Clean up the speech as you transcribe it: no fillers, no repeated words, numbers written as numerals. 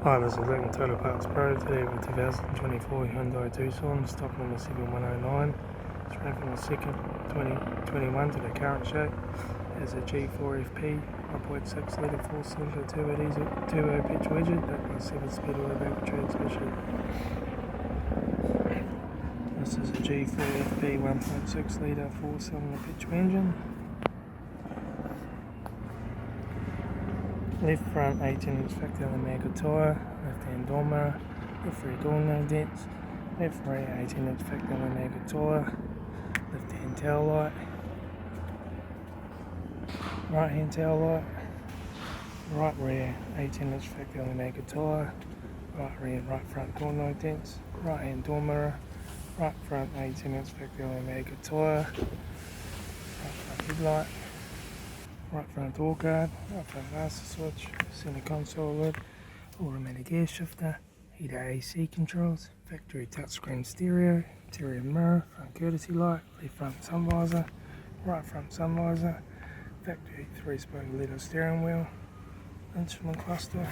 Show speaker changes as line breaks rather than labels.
Hi, this is Litre Total Parts Pro. Today with 2024 Hyundai Tucson, stock number 7109. It's ran from the 2nd 2021 to the current shape. It has a G4FP 1.6 litre 4-cylinder turbo pitch widget backed by 7-speed automatic transmission. This is a G4FP 1.6 litre 4-cylinder pitch engine. Left front 18-inch factory Omega tyre, left hand door mirror, left rear door no dents, left rear 18-inch factory Omega tyre, left hand tail light, right hand tail light, right rear 18-inch factory Omega tyre, right rear right front door no dents, right hand door mirror, right front 18-inch factory Omega tyre, right front headlight, right front door guard, right front master switch, center console lid, automatic air shifter, heater AC controls, factory touchscreen stereo, interior mirror, front courtesy light, left front sun visor, right front sun visor, factory 3-spoke leather steering wheel, instrument cluster,